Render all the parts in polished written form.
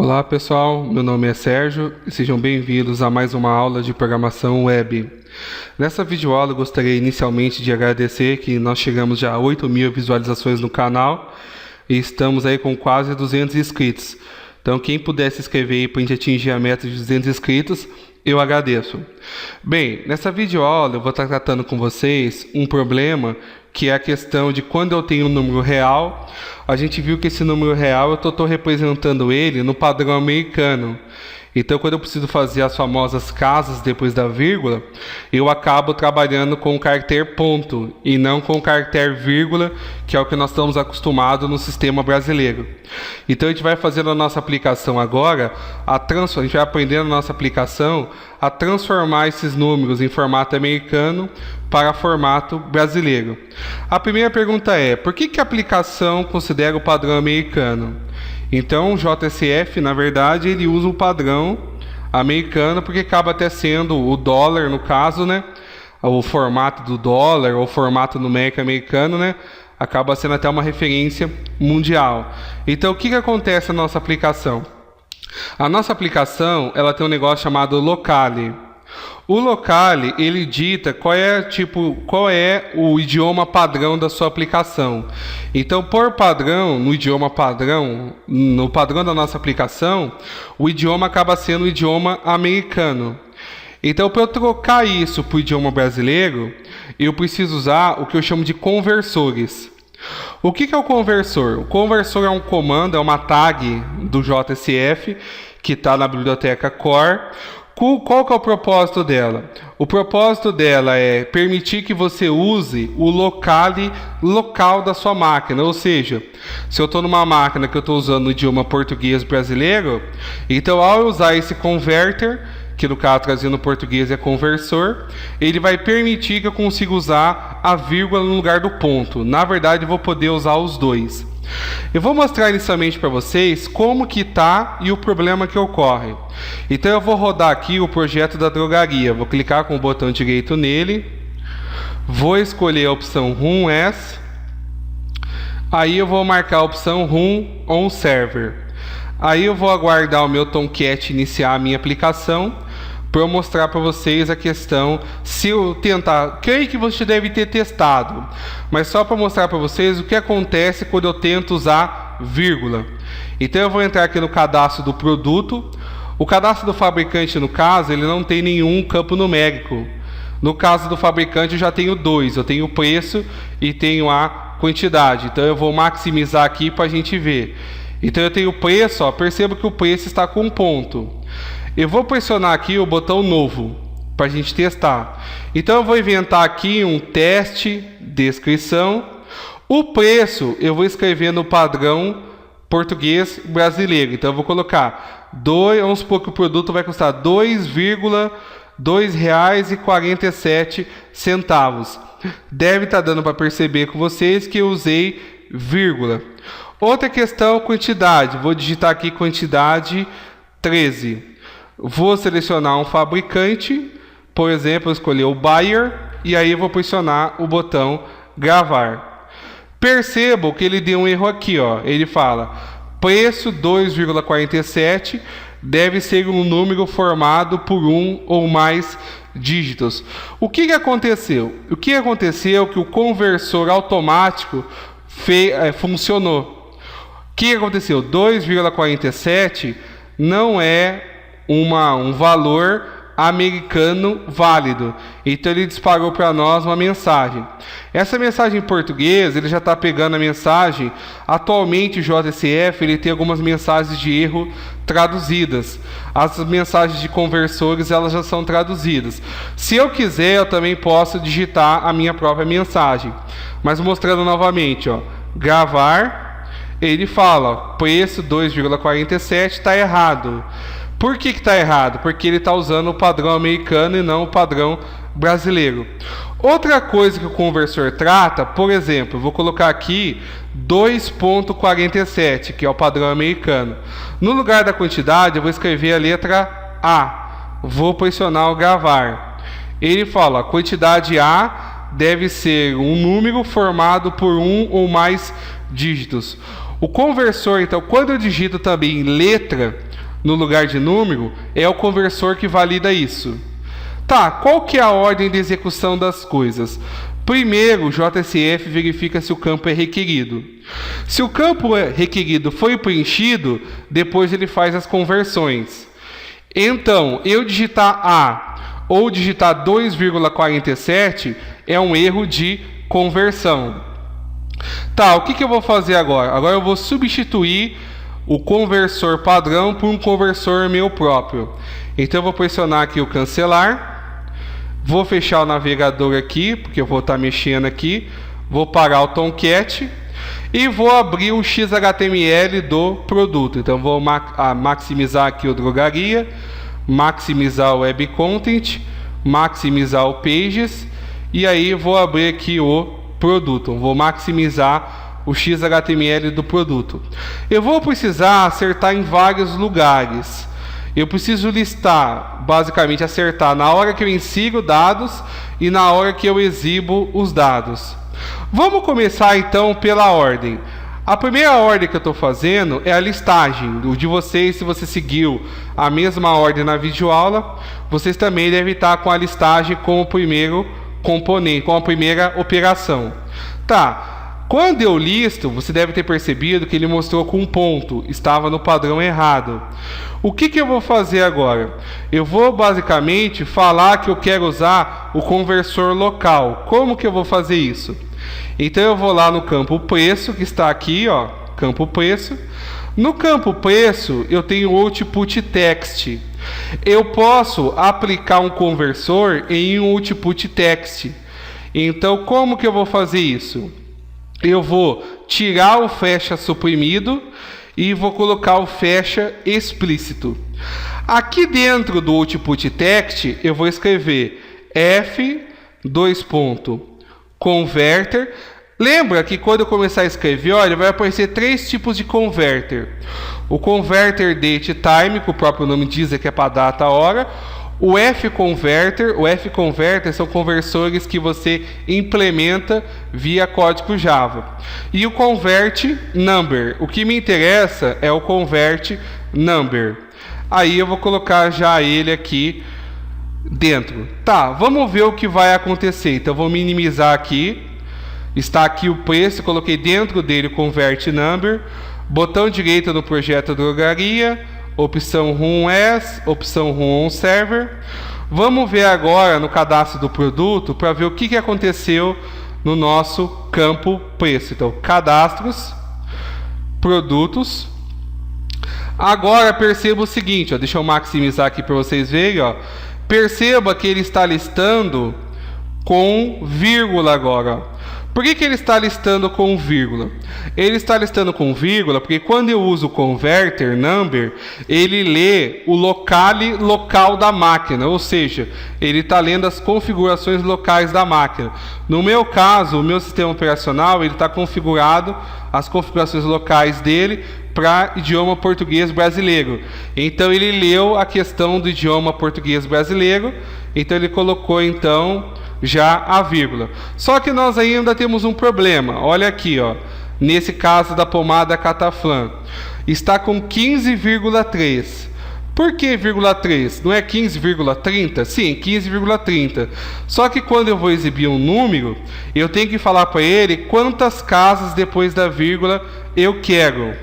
Olá pessoal, meu nome é Sérgio e sejam bem-vindos a mais uma aula de programação web. Nessa videoaula eu gostaria inicialmente de agradecer que nós chegamos já a 8.000 visualizações no canal e estamos aí com quase 200 inscritos. Então quem puder se inscrever aí para a gente atingir a meta de 200 inscritos, eu agradeço. Bem, nessa videoaula eu vou estar tratando com vocês um problema que é a questão de quando eu tenho um número real. A gente viu que esse número real eu estou representando ele no padrão americano. Então quando eu preciso fazer as famosas casas depois da vírgula, eu acabo trabalhando com o caractere ponto e não com o caractere vírgula, que é o que nós estamos acostumados no sistema brasileiro. Então a gente vai fazer a nossa aplicação agora, a gente vai aprender na nossa aplicação a transformar esses números em formato americano para formato brasileiro. A primeira pergunta é: por que a aplicação considera o padrão americano? Então o JSF, na verdade, ele usa o padrão americano porque acaba até sendo o dólar, no caso, né? O formato do dólar ou formato numérico americano, né? Acaba sendo até uma referência mundial. Então o que acontece na nossa aplicação? A nossa aplicação, ela tem um negócio chamado locale. O locale, ele dita qual é o idioma padrão da sua aplicação. Então, por padrão, no idioma padrão, no padrão da nossa aplicação, o idioma acaba sendo o idioma americano. Então, para eu trocar isso para o idioma brasileiro, eu preciso usar o que eu chamo de conversores. O que é o conversor? O conversor é um comando, é uma tag do JSF que está na biblioteca core. Qual que é o propósito dela? O propósito dela é permitir que você use o locale local da sua máquina. Ou seja, se eu estou numa máquina que eu estou usando o idioma português brasileiro, então ao eu usar esse converter, que no caso trazendo português é conversor, ele vai permitir que eu consiga usar a vírgula no lugar do ponto. Na verdade, eu vou poder usar os dois. Eu vou mostrar inicialmente para vocês como que está e o problema que ocorre. Então eu vou rodar aqui o projeto da drogaria. Vou clicar com o botão direito nele. Vou escolher a opção Run As. Aí eu vou marcar a opção Run On Server. Aí eu vou aguardar o meu Tomcat iniciar a minha aplicação para eu mostrar para vocês a questão. Se eu tentar, creio que você deve ter testado, mas só para mostrar para vocês o que acontece quando eu tento usar vírgula. Então eu vou entrar aqui no cadastro do produto. O cadastro do fabricante, no caso, ele não tem nenhum campo numérico. No caso do fabricante eu já tenho dois, eu tenho o preço e tenho a quantidade. Então eu vou maximizar aqui para a gente ver. Então eu tenho o preço, ó, perceba que o preço está com um ponto. Eu vou pressionar aqui o botão novo para a gente testar. Então eu vou inventar aqui um teste, descrição. O preço eu vou escrever no padrão português brasileiro. Então eu vou colocar vamos supor que o produto vai custar R$ 2,47. Deve estar dando para perceber com vocês que eu usei vírgula. Outra questão, quantidade. Vou digitar aqui quantidade 13. Vou selecionar um fabricante, por exemplo, escolher o Bayer, e aí vou pressionar o botão gravar. Percebo que ele deu um erro aqui, ó. Ele fala: preço 2,47 deve ser um número formado por um ou mais dígitos. O que aconteceu? O que aconteceu é que o conversor automático funcionou. O que aconteceu? 2,47 não é um valor americano válido. Então ele disparou para nós uma mensagem. Essa mensagem em português, ele já está pegando a mensagem. Atualmente o JSF ele tem algumas mensagens de erro traduzidas. As mensagens de conversores elas já são traduzidas. Se eu quiser, eu também posso digitar a minha própria mensagem. Mas mostrando novamente, ó, gravar, ele fala, ó, preço 2,47 está errado. Por que está errado? Porque ele está usando o padrão americano e não o padrão brasileiro. Outra coisa que o conversor trata, por exemplo, eu vou colocar aqui 2,47, que é o padrão americano. No lugar da quantidade, eu vou escrever a letra A. Vou pressionar o gravar. Ele fala, a quantidade A deve ser um número formado por um ou mais dígitos. O conversor, então, quando eu digito também letra no lugar de número, é o conversor que valida isso. Tá, qual que é a ordem de execução das coisas? Primeiro, o JSF verifica se o campo é requerido. Se o campo requerido foi preenchido, depois ele faz as conversões. Então, eu digitar A ou digitar 2,47 é um erro de conversão. Tá, o que eu vou fazer agora? Agora eu vou substituir o conversor padrão por um conversor meu próprio. Então eu vou pressionar aqui o cancelar. Vou fechar o navegador aqui, porque eu vou estar mexendo aqui. Vou parar o Tomcat e vou abrir o XHTML do produto. Então vou maximizar aqui o drogaria, maximizar o web content, maximizar o pages e aí vou abrir aqui o produto. Vou maximizar o XHTML do produto. Eu vou precisar acertar em vários lugares. Eu preciso listar, basicamente acertar na hora que eu insiro dados e na hora que eu exibo os dados. Vamos começar então pela ordem. A primeira ordem que eu estou fazendo é a listagem. O de vocês, se você seguiu a mesma ordem na videoaula, vocês também devem estar com a listagem como primeiro componente, com a primeira operação. Tá. Quando eu listo, você deve ter percebido que ele mostrou com um ponto, estava no padrão errado. O que eu vou fazer agora? Eu vou basicamente falar que eu quero usar o conversor local. Como que eu vou fazer isso? Então eu vou lá no campo preço, que está aqui, ó, campo preço. No campo preço, eu tenho output text. Eu posso aplicar um conversor em um output text. Então, como que eu vou fazer isso? Eu vou tirar o fecha suprimido e vou colocar o fecha explícito. Aqui dentro do output text, eu vou escrever f:(converter). Lembra que quando eu começar a escrever, olha, vai aparecer 3 tipos de converter. O converter date time, que o próprio nome diz que é para data, hora. O f-converter são conversores que você implementa via código Java. E o convert number. O que me interessa é o convert number. Aí eu vou colocar já ele aqui dentro. Tá, vamos ver o que vai acontecer. Então eu vou minimizar aqui. Está aqui o preço, coloquei dentro dele o convert number. Botão direito no projeto drogaria. Opção Run As, opção Run On Server. Vamos ver agora no cadastro do produto para ver o que aconteceu no nosso campo preço. Então, cadastros, produtos. Agora perceba o seguinte, ó, deixa eu maximizar aqui para vocês verem. Ó. Perceba que ele está listando com vírgula agora. Ó. Por que ele está listando com vírgula? Ele está listando com vírgula porque quando eu uso o converter number, ele lê o locale local da máquina, ou seja, ele está lendo as configurações locais da máquina. No meu caso, o meu sistema operacional, ele está configurado, as configurações locais dele, para idioma português brasileiro. Então ele leu a questão do idioma português brasileiro, então ele colocou então já a vírgula. Só que nós ainda temos um problema. Olha aqui, ó. Nesse caso da pomada Cataflam, está com 15,3. Por que 0,3? Não é 15,30? Sim, 15,30. Só que quando eu vou exibir um número, eu tenho que falar para ele quantas casas depois da vírgula eu quero.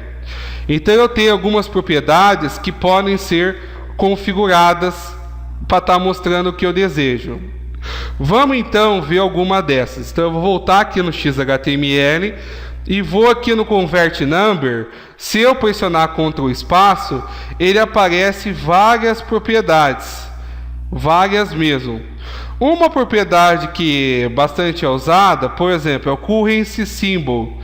Então eu tenho algumas propriedades que podem ser configuradas para estar mostrando o que eu desejo. Vamos então ver alguma dessas. Então eu vou voltar aqui no XHTML e vou aqui no Convert Number. Se eu pressionar Ctrl espaço, ele aparece várias propriedades, várias mesmo. Uma propriedade que é bastante usada, por exemplo, é o Currency Symbol.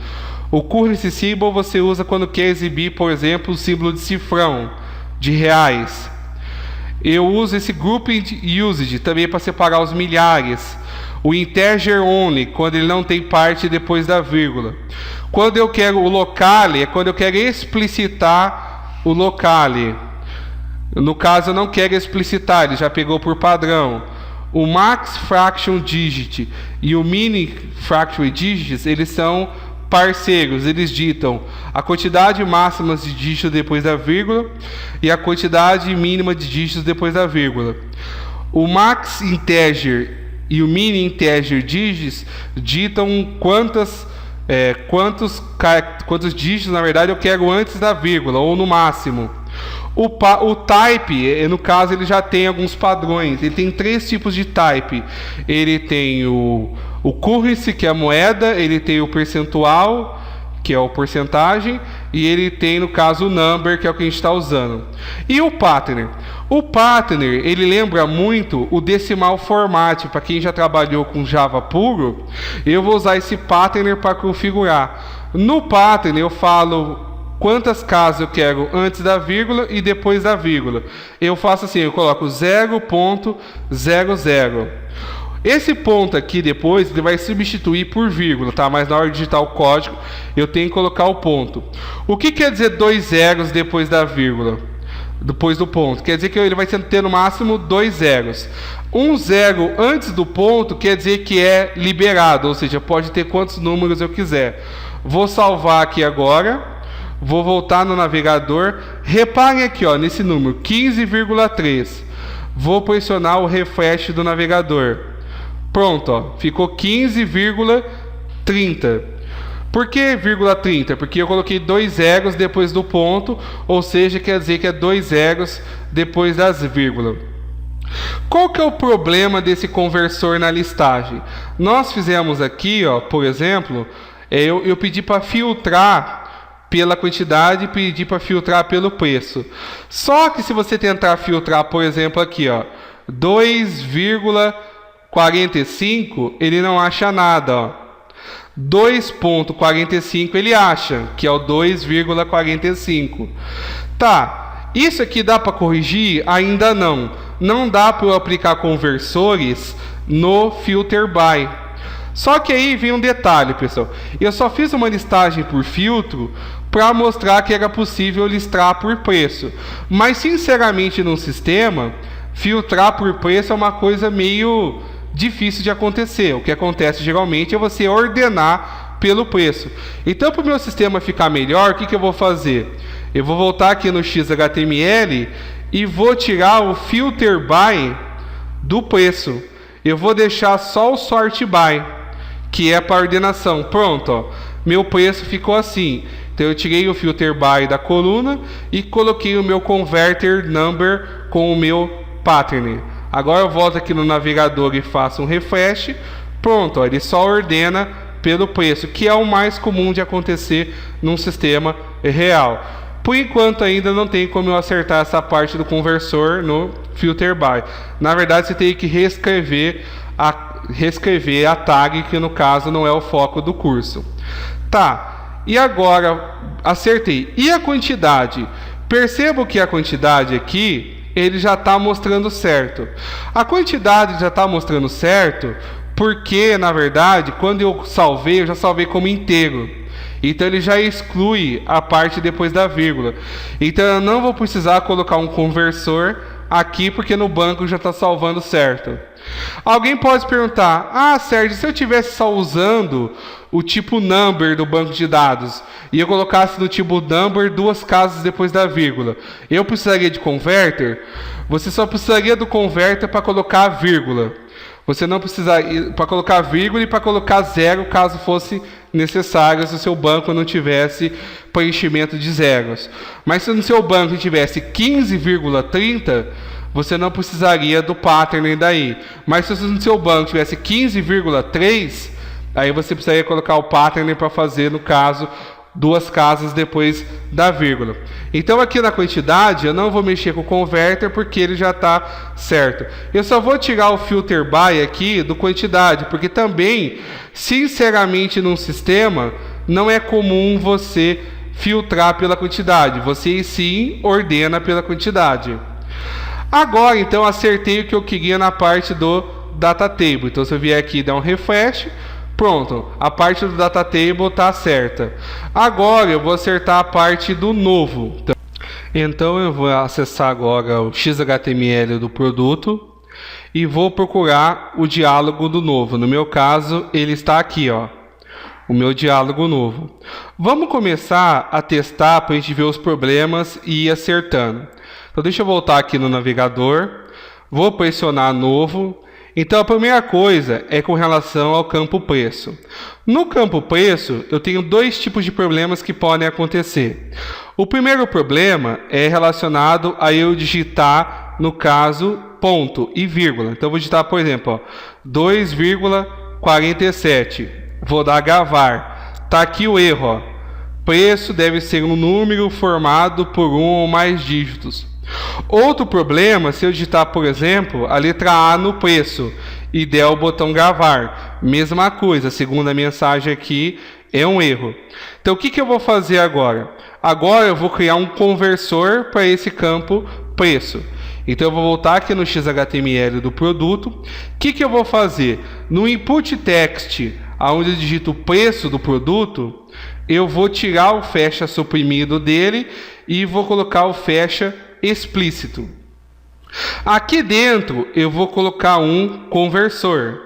O Currency Symbol você usa quando quer exibir, por exemplo, o símbolo de cifrão de reais. Eu uso esse Grouping Usage também para separar os milhares. O Integer Only, quando ele não tem parte depois da vírgula. Quando eu quero o Locale, é quando eu quero explicitar o Locale. No caso, eu não quero explicitar, ele já pegou por padrão. O Max Fraction Digit e o Mini Fraction Digits, eles são parceiros, eles ditam a quantidade máxima de dígitos depois da vírgula e a quantidade mínima de dígitos depois da vírgula. O max integer e o min integer digits ditam quantos dígitos, na verdade, eu quero antes da vírgula, ou no máximo. O type, no caso, ele já tem alguns padrões. Ele tem 3 tipos de type. Ele tem o currency, que é a moeda. Ele tem o percentual, que é a porcentagem. E ele tem, no caso, o number, que é o que a gente está usando. E o pattern? O pattern, ele lembra muito o decimal format. Para quem já trabalhou com Java puro, eu vou usar esse pattern para configurar. No pattern, eu falo quantas casas eu quero antes da vírgula e depois da vírgula. Eu faço assim, eu coloco 0.00. Esse ponto aqui depois ele vai substituir por vírgula, tá? Mas na hora de digitar o código eu tenho que colocar o ponto. O que quer dizer 2 zeros depois da vírgula? Depois do ponto. Quer dizer que ele vai ter no máximo 2 zeros. Um zero antes do ponto quer dizer que é liberado, ou seja, pode ter quantos números eu quiser. Vou salvar aqui agora. Vou voltar no navegador. Reparem aqui, ó, nesse número 15,3. Vou pressionar o refresh do navegador. Pronto, ó, ficou 15,30. Por que vírgula 30? Porque eu coloquei 2 zeros depois do ponto, ou seja, quer dizer que é 2 zeros depois das vírgulas. Qual que é o problema desse conversor na listagem? Nós fizemos aqui, ó, por exemplo, eu pedi para filtrar pela quantidade e pedir para filtrar pelo preço. Só que se você tentar filtrar, por exemplo, aqui, ó, 2,45, ele não acha nada, ó. 2,45 ele acha, que é o 2,45. Tá, isso aqui dá para corrigir? Ainda não. Não dá para eu aplicar conversores no filter by. Só que aí vem um detalhe, pessoal. Eu só fiz uma listagem por filtro para mostrar que era possível listar por preço. Mas, sinceramente, num sistema, filtrar por preço é uma coisa meio difícil de acontecer. O que acontece geralmente é você ordenar pelo preço. Então, para o meu sistema ficar melhor, o que eu vou fazer? Eu vou voltar aqui no XHTML e vou tirar o filter by do preço. Eu vou deixar só o sort by, que é para ordenação. Pronto, ó, meu preço ficou assim. Então eu tirei o filter by da coluna e coloquei o meu converter number com o meu pattern. Agora eu volto aqui no navegador e faço um refresh. Pronto, ó, ele só ordena pelo preço, que é o mais comum de acontecer num sistema real. Por enquanto ainda não tem como eu acertar essa parte do conversor no filter by. Na verdade, você tem que reescrever a tag, que no caso não é o foco do curso. Tá, e agora acertei. E a quantidade? Percebo que a quantidade aqui, ele já está mostrando certo. A quantidade já está mostrando certo porque, na verdade, quando eu já salvei como inteiro. Então ele já exclui a parte depois da vírgula. Então eu não vou precisar colocar um conversor aqui, porque no banco já está salvando certo. Alguém pode perguntar: ah, Sérgio, se eu estivesse só usando o tipo number do banco de dados e eu colocasse no tipo number 2 casas depois da vírgula, eu precisaria de converter? Você só precisaria do converter para colocar a vírgula. Você não precisaria para colocar vírgula e para colocar zero, caso fosse necessário, se o seu banco não tivesse preenchimento de zeros. Mas se no seu banco tivesse 15,30, você não precisaria do pattern daí. Mas se no seu banco tivesse 15,3, aí você precisaria colocar o pattern para fazer, no caso, 2 casas depois da vírgula. Então aqui na quantidade eu não vou mexer com o converter porque ele já está certo. Eu só vou tirar o filter by aqui do quantidade, porque também, sinceramente, num sistema não é comum você filtrar pela quantidade. Você sim ordena pela quantidade. Agora então acertei o que eu queria na parte do data table. Então se eu vier aqui e dar um refresh, pronto, a parte do data table está certa. Agora eu vou acertar a parte do novo. Então eu vou acessar agora o XHTML do produto e vou procurar o diálogo do novo. No meu caso, ele está aqui, ó. o meu diálogo novo. Vamos começar a testar para a gente ver os problemas e ir acertando. Então deixa eu voltar aqui no navegador, vou pressionar novo. Então a primeira coisa é com relação ao campo preço. No campo preço eu tenho dois tipos de problemas que podem acontecer. O primeiro problema é relacionado a eu digitar, no caso, ponto e vírgula. Então eu vou digitar, por exemplo, 2,47. Vou dar gravar. Está aqui o erro. Ó. Preço deve ser um número formado por um ou mais dígitos. Outro problema, se eu digitar, por exemplo, a letra A no preço e der o botão gravar, mesma coisa, segundo a mensagem aqui, é um erro. Então o que eu vou fazer agora? Agora eu vou criar um conversor para esse campo preço. Então eu vou voltar aqui no XHTML do produto. O que eu vou fazer? No input text, onde eu digito o preço do produto, eu vou tirar o fecha suprimido dele e vou colocar o fecha explícito. Aqui dentro eu vou colocar um conversor,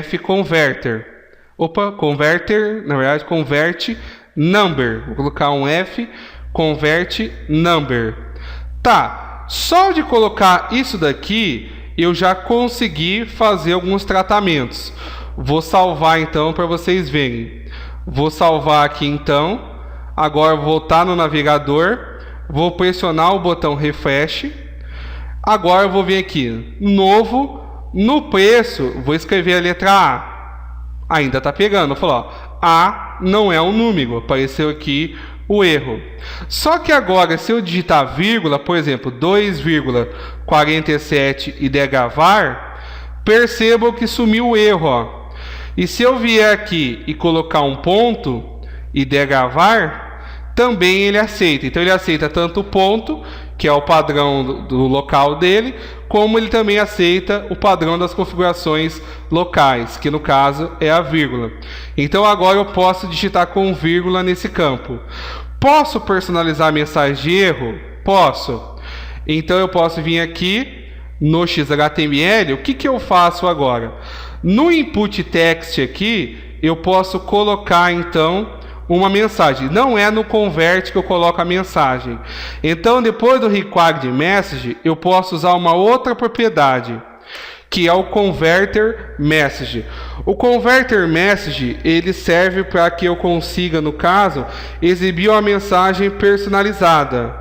fconverter. Converter, na verdade, converte number. Vou colocar um f converte number. Tá, só de colocar isso daqui eu já consegui fazer alguns tratamentos. Vou salvar então para vocês verem. Vou salvar aqui então. Agora vou voltar no navegador. Vou pressionar o botão refresh. Agora eu vou vir aqui, novo, no preço, vou escrever a letra A. Ainda está pegando, vou falar, ó, A não é um número, apareceu aqui o erro. Só que agora, se eu digitar vírgula, por exemplo, 2,47 e der gravar, percebam que sumiu o erro. Ó. E se eu vier aqui e colocar um ponto e der gravar, também ele aceita. Então ele aceita tanto o ponto, que é o padrão do local dele, como ele também aceita o padrão das configurações locais, que no caso é a vírgula. Então agora eu posso digitar com vírgula nesse campo. Posso personalizar a mensagem de erro? Posso. Então eu posso vir aqui no XHTML. O que eu faço agora? No input text aqui, eu posso colocar então uma mensagem. Não é no convert que eu coloco a mensagem. Então, depois do required message, eu posso usar uma outra propriedade, que é o converter message. O converter message, ele serve para que eu consiga, no caso, exibir uma mensagem personalizada.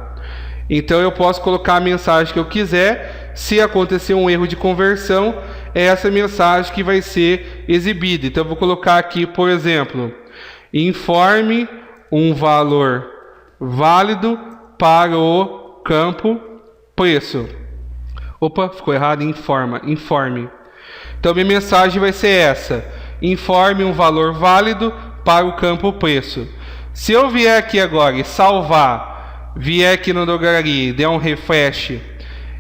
Então, eu posso colocar a mensagem que eu quiser. Se acontecer um erro de conversão, é essa mensagem que vai ser exibida. Então, eu vou colocar aqui, por exemplo, informe um valor válido para o campo preço. Opa, ficou errado, informe. Então minha mensagem vai ser essa: informe um valor válido para o campo preço. Se eu vier aqui agora e salvar, vier aqui no Drogaria, der um refresh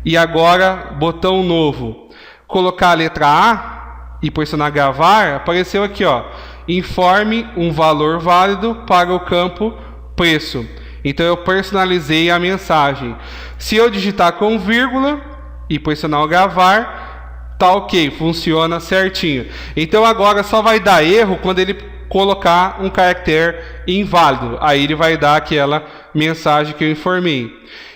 e agora botão novo, colocar a letra A e pressionar gravar, apareceu aqui, ó, informe um valor válido para o campo preço. Então eu personalizei a mensagem. Se eu digitar com vírgula e pressionar o gravar, tá ok, funciona certinho. Então agora só vai dar erro quando ele colocar um caractere inválido. Aí ele vai dar aquela mensagem que eu informei.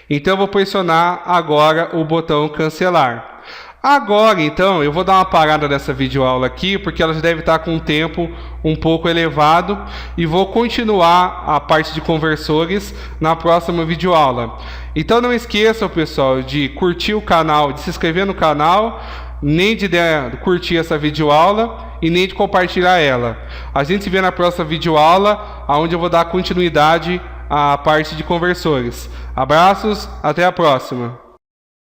Então eu vou pressionar agora o botão cancelar. Agora, então, eu vou dar uma parada nessa videoaula aqui, porque ela já deve estar com um tempo um pouco elevado, e vou continuar a parte de conversores na próxima videoaula. Então não esqueçam, pessoal, de curtir o canal, de se inscrever no canal, nem de curtir essa videoaula e nem de compartilhar ela. A gente se vê na próxima videoaula, onde eu vou dar continuidade à parte de conversores. Abraços, até a próxima!